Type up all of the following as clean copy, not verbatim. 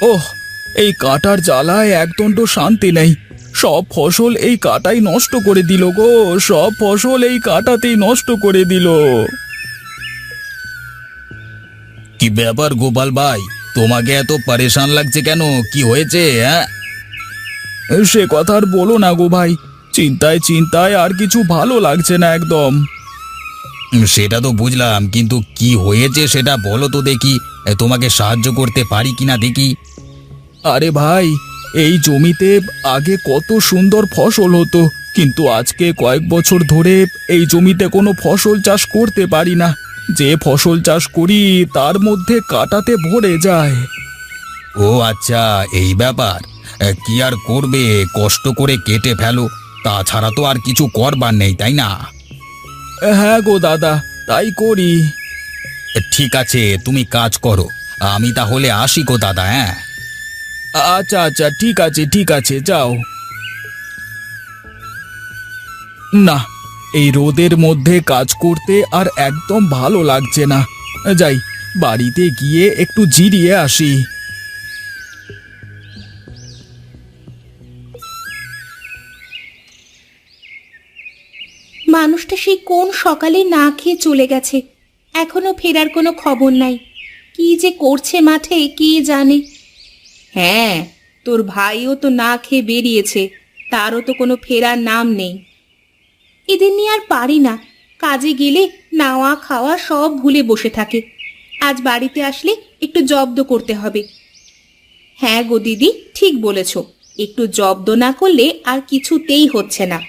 ওহ, এই কাটার জ্বালায় একদণ্ড শান্তি নেই। সব ফসল এই কাটাই নষ্ট করে দিল গো। সব ফসল এই কাটাতেই নষ্ট করে দিল। কি ব্যাপার গোপাল ভাই, তোমাকে এত পরেশান লাগছে কেন? কি হয়েছে? হ্যাঁ, সে কথা আর বলো না গো ভাই। চিন্তায় চিন্তায় আর কিছু ভালো লাগছে না একদম। সেটা তো বুঝলাম, কিন্তু কি হয়েছে সেটা বলো তো দেখি। তোমাকে সাহায্য করতে পারি কিনা দেখি। আরে ভাই, এই জমিতে আগে কত সুন্দর ফসল হতো, কিন্তু আজকে কয়েক বছর ধরে এই জমিতে কোনো ফসল চাষ করতে পারি না। যে ফসল চাষ করি তার মধ্যে কাঁটাতে ভরে যায়। ও আচ্ছা, এই ব্যাপার। কি আর করবে, কষ্ট করে কেটে ফেলো, তাছাড়া তো আর কিছু করবার নেই, তাই না? হ্যাঁ গো দাদা, তাই করি। ঠিক আছে, তুমি কাজ করো, আমি তাহলে আসি গো দাদা। হ্যাঁ, আচ্ছা আচ্ছা, ঠিক আছে ঠিক আছে, যাও। না, এই রোদের মধ্যে কাজ করতে আর একদম ভালো লাগছে না। যাই, বাড়িতে গিয়ে একটু জিরিয়ে আসি। মানুষটা সেই কোন সকালে না খেয়ে চলে গেছে, এখনো ফেরার কোনো খবর নাই। কি যে করছে মাঠে কে জানে। হ্যাঁ, তোর ভাইও তো না খেয়ে বেরিয়েছে, তারও তো কোনো ফেরার নাম নেই। এদের নিয়ে আর পারি না, কাজে গেলে নাওয়া খাওয়া সব ভুলে বসে থাকে। আজ বাড়িতে আসলে একটু জব্দ করতে হবে। হ্যাঁ গো দিদি, ঠিক বলেছ, একটু জব্দ না করলে আর কিছুতেই হচ্ছে না।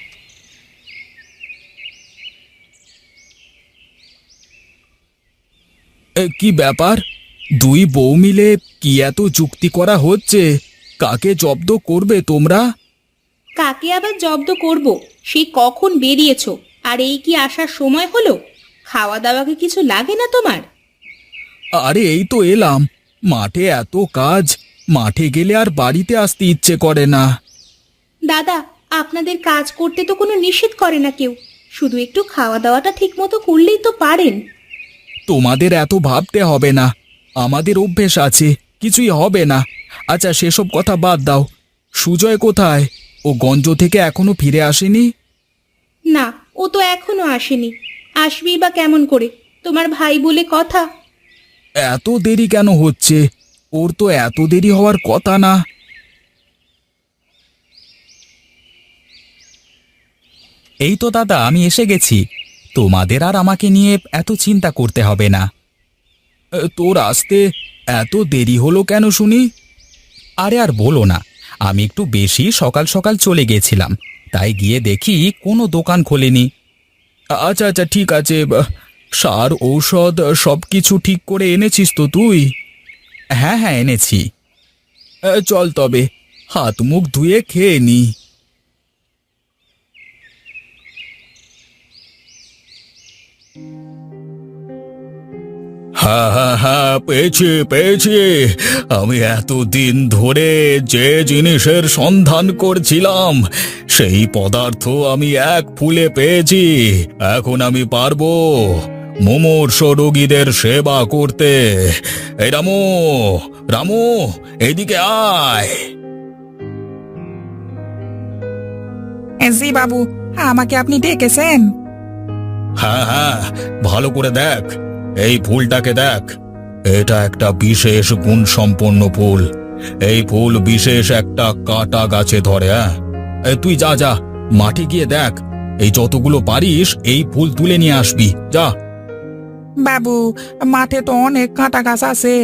কি ব্যাপার, দুই বউ মিলে কি এত যুক্তি করা হচ্ছে? কাকে জব্দ করবে তোমরা? কাকে আবার জব্দ করব? সেই কখন বেরিয়েছো, আর এই কি আসার সময় হলো? খাওয়া দাওয়াকে কিছু লাগে না তোমার? আরে এই তো এলাম, মাঠে এত কাজ, মাঠে গেলে আর বাড়িতে আসতে ইচ্ছে করে না। দাদা, আপনাদের কাজ করতে তো কোনো নিষেধ করে না কেউ, শুধু একটু খাওয়া দাওয়াটা ঠিক মতো করলেই তো পারেন। তোমাদের এত ভাবতে হবে না, আমাদের অভ্যেস আছে, কিছুই হবে না। আচ্ছা, সেসব কথা বাদ দাও। সুজয় কোথায়? ও গঞ্জ থেকে এখনো ফিরে আসেনি? না, ও তো এখনো আসেনি। আসবেই বা কেমন করে? তোমার ভাই বলে কথা। এত দেরি কেন হচ্ছে? ওর তো এত দেরি হওয়ার কথা না। এই তো দাদা, আমি এসে গেছি। তোমাদের আর আমাকে নিয়ে এত চিন্তা করতে হবে না। তোর আসতে এত দেরি হলো কেন শুনি? আরে আর বলো না, আমি একটু বেশি সকাল সকাল চলে গেছিলাম, তাই গিয়ে দেখি কোনো দোকান খোলেনি। আচ্ছা আচ্ছা, ঠিক আছে। সার ঔষধ সব কিছু ঠিক করে এনেছিস তো তুই? হ্যাঁ হ্যাঁ, এনেছি। চল তবে, হাত মুখ ধুয়ে খেয়ে নি। হ্যাঁ হ্যাঁ হ্যাঁ, পেয়েছি পেয়েছি। আমি এতদিন ধরে যে জিনিসের সন্ধান করছিলাম, সেই পদার্থ আমি এক ফুলে পেয়েছি। এখন আমি পারবো মুমূর্ষু রোগীদের সেবা করতে। এই রামু, রামু, এইদিকে আয়। জি বাবু, আমাকে আপনি ডেকেছেন? হ্যাঁ হ্যাঁ, ভালো করে দেখ, এই ফুলটাকে দেখ। এটা একটা বিশেষ গুণ সম্পন্ন ফুল। এই ফুল বিশেষ একটা কাটা গাছে ধরে। হ্যাঁ, তুই যা যা, মাঠে গিয়ে দেখ, এই যতগুলো পারিস এই ফুল তুলে নিয়ে আসবি, যা। বাবু, মাঠে তো অনেক কাঁটা গাছ আছে,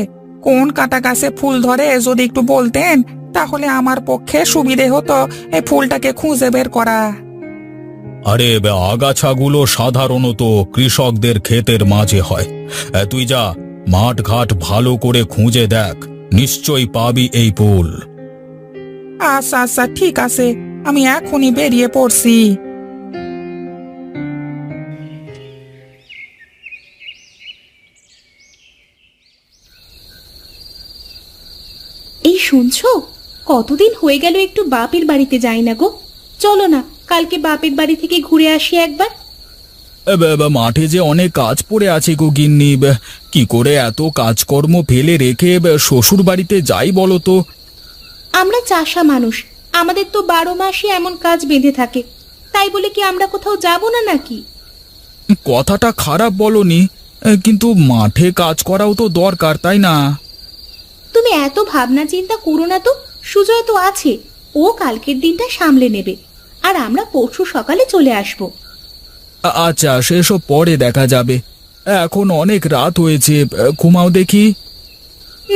কোন কাঁটা গাছে ফুল ধরে যদি একটু বলতেন, তাহলে আমার পক্ষে সুবিধে হতো এই ফুলটাকে খুঁজে বের করা। আরে আগাছাগুলো সাধারণত কৃষকদের ক্ষেতের মাঝে হয়। তুই যা, মাঠ ঘাট ভালো করে খুঁজে দেখ, নিশ্চয়ই পাবি এই ফুল। আচ্ছা আচ্ছা, ঠিক আছে, আমি এখনই বেরিয়ে পড়ছি। এই শুনছো, কতদিন হয়ে গেল একটু বাপের বাড়িতে যাই না গো। চলো না, কালকে বাপের বাড়ি থেকে ঘুরে আসি একবার। মাঠে যে অনেক কাজ পড়ে আছে গো গিন্নি, কি করে এত কাজকর্ম ফেলে রেখে শ্বশুর বাড়িতে যাই বলো তো। আমরা চাষা মানুষ, আমাদের তো 12 মাসই এমন কাজ বেঁধে থাকে, তাই বলে কি আমরা কোথাও যাব না নাকি? কথাটা খারাপ বলনি, কিন্তু মাঠে কাজ করাও তো দরকার, তাই না? তুমি এত ভাবনা চিন্তা করো না তো, সুজয় তো আছে, ও কালকের দিনটা সামলে নেবে, আর আমরা পরশু সকালে চলে আসব। আচ্ছা, সেসব পরে দেখা যাবে, এখন অনেক রাত হয়েছে, ঘুমাও দেখি।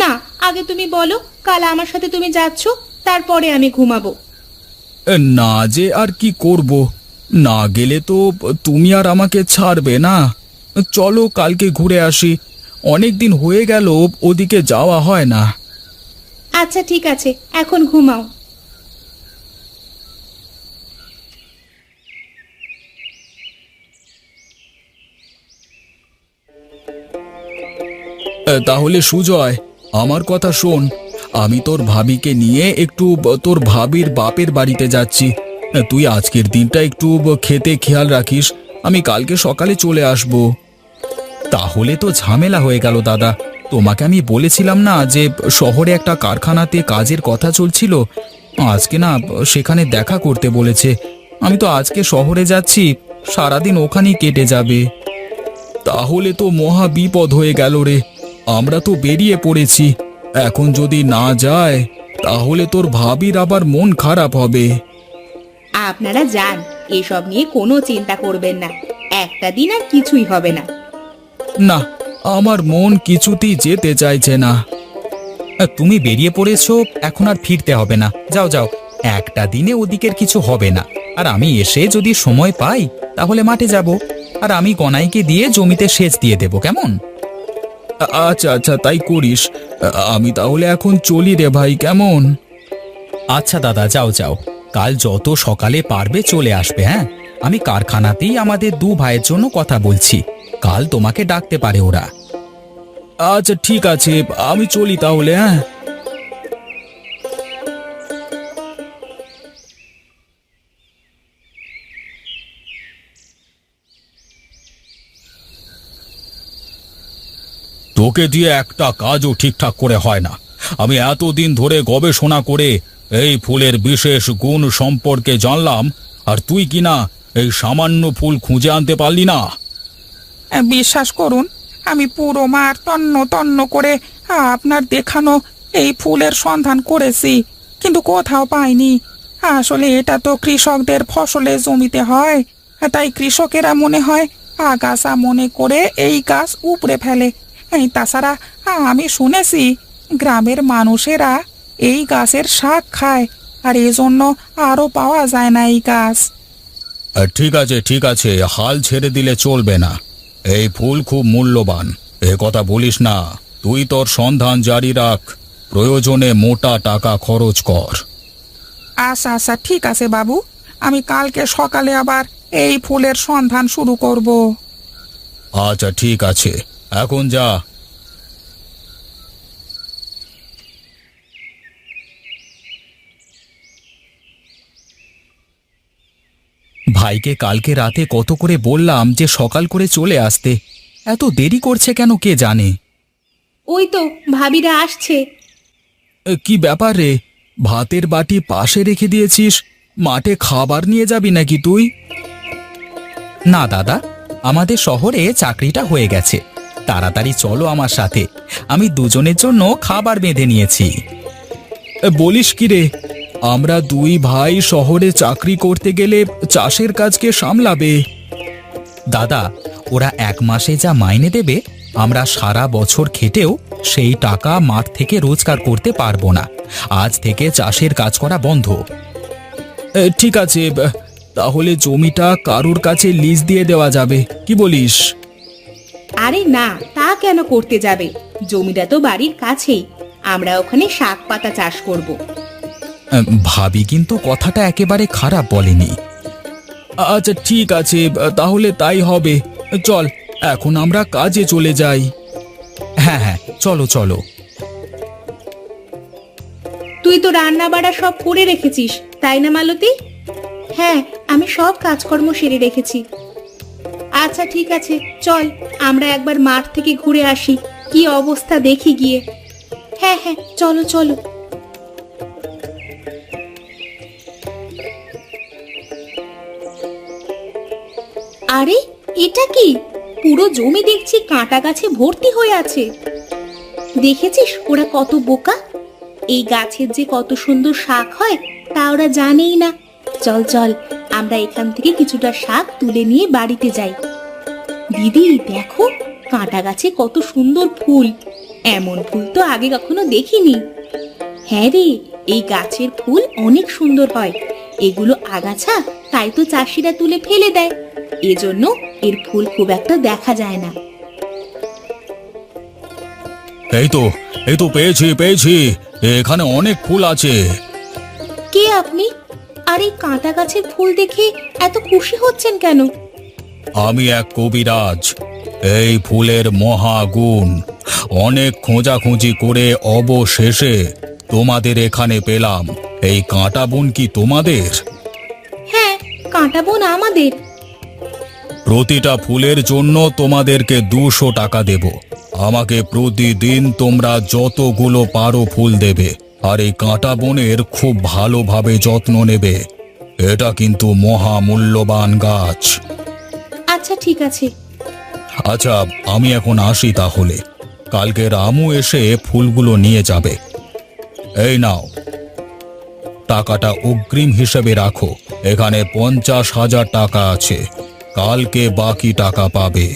না, আগে তুমি বলো কাল আমার সাথে তুমি যাচ্ছ, তারপরে আমি ঘুমাবো। না যে আর কি করব, না গেলে তো তুমি আর আমাকে ছাড়বে না। চলো কালকে ঘুরে আসি, অনেক দিন হয়ে গেল ওদিকে যাওয়া হয় না। আচ্ছা ঠিক আছে, এখন ঘুমাও। তাহলে সুজয়, আমার কথা শোন, আমি তোর ভাবিকে নিয়ে একটু তোর ভাবির বাপের বাড়িতে যাচ্ছি। তুই আজকের দিনটা একটু খেতে খেয়াল রাখিস, আমি কালকে সকালে চলে আসব। তাহলে তো ঝামেলা হয়ে গেল দাদা, তোমাকে আমি বলেছিলাম না যে শহরে একটা কারখানাতে কাজের কথা চলছিল, আজকে না সেখানে দেখা করতে বলেছে। আমি তো আজকে শহরে যাচ্ছি, সারাদিন ওখানেই কেটে যাবে। তাহলে তো মহা বিপদ হয়ে গেল রে, আমরা তো বেরিয়ে পড়েছি, এখন যদি না যায় তাহলে তোর ভাবির আবার মন খারাপ হবে। আপনারা যান, এসব নিয়ে কোনো চিন্তা করবেন না, একটা দিন আর কিছুই হবে না। না, আমার মন কিছুতেই যেতে চাইছে না। তুমি বেরিয়ে পড়েছো, এখন আর ফিরতে হবে না, যাও যাও, একটা দিনে ওদিকের কিছু হবে না। আর আমি এসে যদি সময় পাই তাহলে মাঠে যাব, আর আমি গনাইকে দিয়ে জমিতে সেচ দিয়ে দেব, কেমন? আচ্ছা আচ্ছা, তাই করিস। আমি তাহলে এখন চলি রে ভাই, কেমন? আচ্ছা দাদা, যাও যাও, কাল যত সকালে পারবে চলে আসবে। হ্যাঁ, আমি কারখানাতেই আমাদের 2 ভাইয়ের জন্য কথা বলছি, কাল তোমাকে ডাকতে পারে ওরা। আচ্ছা ঠিক আছে, আমি চলি তাহলে। হ্যাঁ, তোকে দিয়ে একটা কাজও ঠিকঠাক করে হয় না। আমি এতদিন ধরে গবেষণা করে এই ফুলের বিশেষ গুণ সম্পর্কে জানলাম, আর তুই কিনা এই সামান্য ফুল খুঁজে আনতে পারলি না। বিশ্বাস করুন, আমি পুরো মাঠ তন্ন তন্ন করে আপনার দেখানো এই ফুলের সন্ধান করেছি, কিন্তু কোথাও পাইনি। আসলে এটা তো কৃষকদের ফসলের জমিতে হয়, তাই কৃষকেরা মনে হয় আগাছা মনে করে এই গাছ উপড়ে ফেলে। তাছাড়া আমি শুনেছি গ্রামের মানুষেরা এই গাছের শাক খায়, আর এজন্য আরো পাওয়া যায় না এই গাছ। ঠিক আছে ঠিক আছে, হাল ছেড়ে দিলে চলবে না, এই ফুল খুব মূল্যবান, এ কথা বলিস না। তুই তোর সন্ধান জারি রাখ, প্রয়োজনে মোটা টাকা খরচ কর। আচ্ছা আচ্ছা ঠিক আছে বাবু, আমি কালকে সকালে আবার এই ফুলের সন্ধান শুরু করব। আচ্ছা ঠিক আছে, এখন যা। ভাইকে কালকে রাতে কত করে বললাম যে সকাল করে চলে আসতে, এত দেরি করছে কেন কে জানে। ওই তো ভাবিরা আসছে। কি ব্যাপার রে, ভাতের বাটি পাশে রেখে দিয়েছিস, মাঠে খাবার নিয়ে যাবি নাকি তুই? না দাদা, আমাদের শহরে চাকরিটা হয়ে গেছে, তাড়াতাড়ি চলো আমার সাথে, আমি দুজনের জন্য খাবার বেঁধে নিয়েছি। বলিস কি রে, আমরা 2 ভাই শহরে চাকরি করতে গেলে চাষের কাজকে সামলাবে? দাদা, ওরা 1 মাসে যা মাইনে দেবে আমরা সারা বছর খেটেও সেই টাকা মাঠ থেকে রোজগার করতে পারবো না। আজ থেকে চাষের কাজ করা বন্ধ। ঠিক আছে, তাহলে জমিটা কারোর কাছে লিজ দিয়ে দেওয়া যাবে, কি বলিস? আরে না, তা কেন করতে যাবে, জমিটা তো বাড়ির কাছেই, আমরা ওখানে শাক পাতা চাষ করব। ভাবি কিন্তু কথাটা একেবারে খারাপ বলেনি। আচ্ছা ঠিক আছে, তাহলে তাই হবে, চল এখন আমরা কাজে চলে যাই। হ্যাঁ হ্যাঁ, চলো চলো। তুই তো রান্না বাড়া সব করে রেখেছিস, তাই না মালতী? হ্যাঁ, আমি সব কাজকর্ম সেরে রেখেছি। আচ্ছা ঠিক আছে, চল আমরা একবার মাঠ থেকে ঘুরে আসি, কি অবস্থা দেখি গিয়ে। হ্যাঁ হ্যাঁ, চলো চলো। আরে এটা কি? পুরো জমি দেখছি কাঁটা গাছে ভর্তি হয়ে আছে। দেখেছিস ওরা কত বোকা! এই গাছের যে কত সুন্দর শাক হয় তা ওরা জানেই না। চল চল, আমরা এখান থেকে কিছুটা শাক তুলে নিয়ে বাড়িতে যাই। দিদি দেখো, কাঁটা গাছে কত সুন্দর ফুল, এমন ফুল তো আগে কখনো দেখিনি। হ্যাঁ রে, এই গাছের ফুল অনেক সুন্দর হয়। এগুলো আগাছা, তাই তো চাষিরা তুলে ফেলে দেয়, এজন্য এর ফুল খুব একটা দেখা যায় না। এই তো পেয়েছি পেয়েছি, এখানে অনেক ফুল আছে। কে আপনি? আর এই কাঁটা গাছের ফুল দেখে এত খুশি হচ্ছেন কেন? আমি এক কবিরাজ, এই ফুলের মহাগুণ। অনেক খোঁজাখুঁজি করে অবশেষে তোমাদের এখানে পেলাম। এই কাঁটা বন কি তোমাদের? হ্যাঁ, কাঁটা বন আমাদের। প্রতিটা ফুলের জন্য তোমাদেরকে 200 টাকা দেব। আমাকে প্রতিদিন তোমরা যতগুলো পারো ফুল দেবে, আর এই কাঁটা বনের খুব ভালোভাবে যত্ন নেবে। এটা কিন্তু মহামূল্যবান গাছ। আচ্ছা ঠিক আছে। আচ্ছা, আমি এখন আসি তাহলে। কালকে রামু এসে ফুলগুলো নিয়ে যাবে। এই নাও, টাকাটা অগ্রিম হিসেবে রাখো। এখানে 50,000 টাকা আছে, কালকে বাকি টাকা পাবে।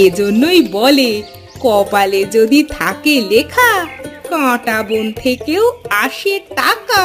এজন্যই বলে, কপালে যদি থাকে লেখা, কাঁটা বন থেকেও আসে টাকা।